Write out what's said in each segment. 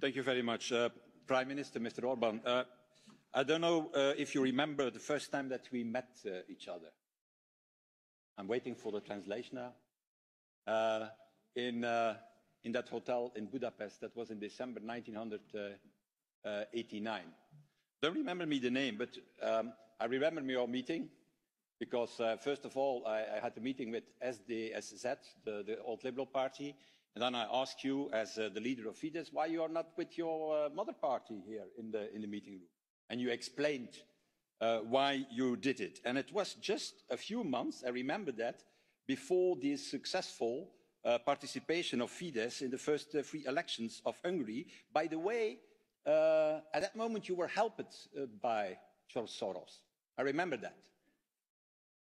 Thank you very much. Prime Minister, Mr. Orban, I don't know if you remember the first time that we met each other. I'm waiting for the translation now. In that hotel in Budapest, that was in December 1989. Don't remember me the name, but I remember your meeting because, first of all, I had a meeting with SDSZ, the old Liberal Party, and then I asked you, as the leader of Fidesz, why you are not with your mother party here in the meeting room. And you explained why you did it. And it was just a few months, I remember that, before the successful participation of Fidesz in the first free elections of Hungary. By the way, at that moment you were helped by George Soros. I remember that.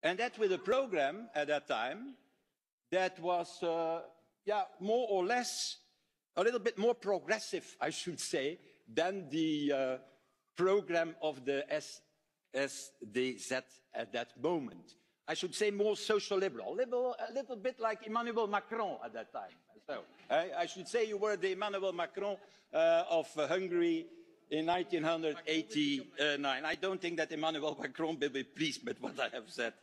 And that with a program at that time that was more or less a little bit more progressive, I should say, than the program of the SDZ at that moment. I should say more social liberal, a little bit like Emmanuel Macron at that time. So I should say you were the Emmanuel Macron of Hungary in 1989. I don't think that Emmanuel Macron will be pleased with what I have said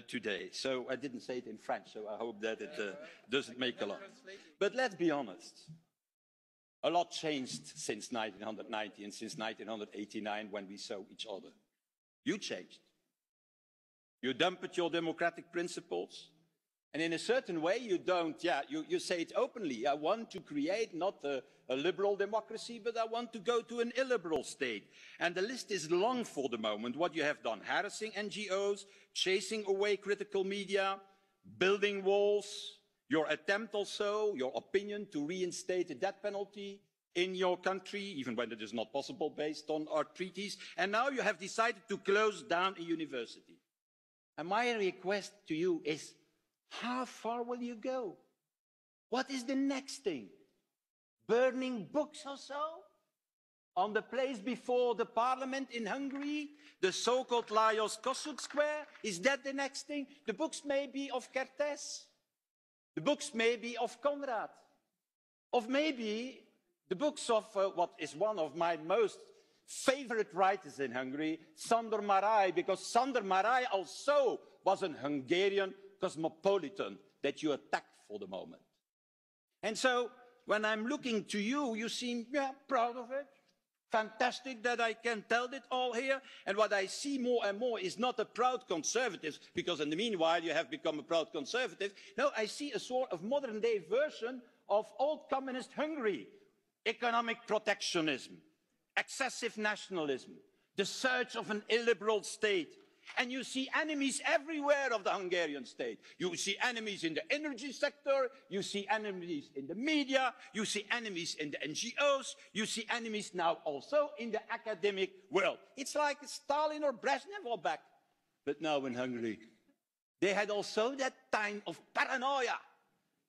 today. So I didn't say it in French, so I hope that it doesn't make a lot. But let's be honest. A lot changed since 1990 and since 1989 when we saw each other. You changed. You dumped your democratic principles. And in a certain way, you say it openly. I want to create not a liberal democracy, but I want to go to an illiberal state. And the list is long for the moment, what you have done. Harassing NGOs, chasing away critical media, building walls, your attempt also, your opinion to reinstate the death penalty in your country, even when it is not possible based on our treaties. And now you have decided to close down a university. And my request to you is, how far will you go? What is the next thing? Burning books or so? On the place before the parliament in Hungary? The so-called Lajos Kossuth Square? Is that the next thing? The books may be of catre. The books may be of Conrad. Of maybe the books of what is one of my most favorite writers in Hungary, Sándor Márai, because Sándor Márai also was an Hungarian cosmopolitan that you attacked for the moment. And so when I'm looking to you, you seem proud of it. Fantastic that I can tell it all here. And what I see more and more is not a proud conservative, because in the meanwhile you have become a proud conservative. No, I see a sort of modern day version of old communist Hungary. Economic protectionism, excessive nationalism, the search of an illiberal state. And you see enemies everywhere of the Hungarian state. You see enemies in the energy sector, you see enemies in the media, you see enemies in the NGOs, you see enemies now also in the academic world. It's like Stalin or Brezhnev are back. But now in Hungary, they had also that time of paranoia.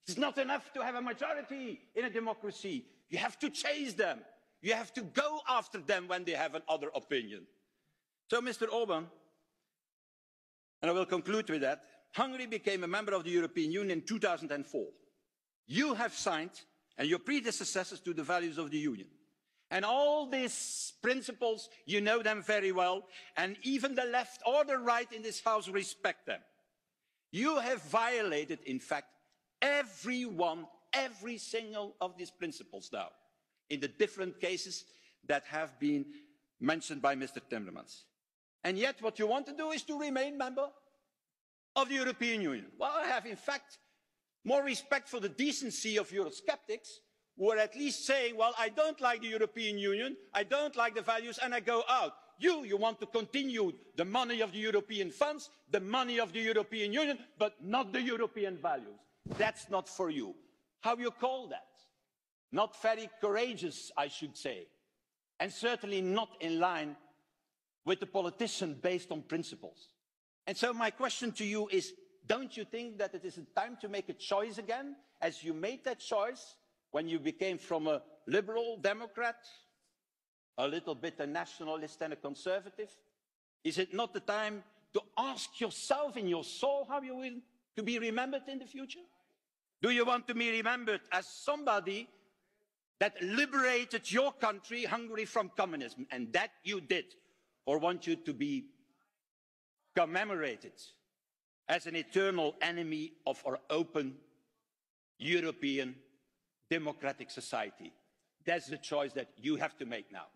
It's not enough to have a majority in a democracy. You have to chase them. You have to go after them when they have another opinion. So, Mr. Orban, and I will conclude with that, Hungary became a member of the European Union in 2004. You have signed, and your predecessors, to the values of the Union. And all these principles, you know them very well, and even the left or the right in this House respect them. You have violated, in fact, every single of these principles now, in the different cases that have been mentioned by Mr. Timmermans. And yet what you want to do is to remain member of the European Union. Well, I have in fact more respect for the decency of Eurosceptics, who are at least saying, well, I don't like the European Union, I don't like the values, and I go out. You want to continue the money of the European funds, the money of the European Union, but not the European values. That's not for you. How you call that? Not very courageous, I should say, and certainly not in line with the politician based on principles. And so my question to you is, don't you think that it is time to make a choice again, as you made that choice when you became from a liberal democrat, a little bit a nationalist and a conservative? Is it not the time to ask yourself in your soul how you will to be remembered in the future? Do you want to be remembered as somebody that liberated your country, Hungary, from communism, and that you did, or want you to be commemorated as an eternal enemy of our open European democratic society. That's the choice that you have to make now.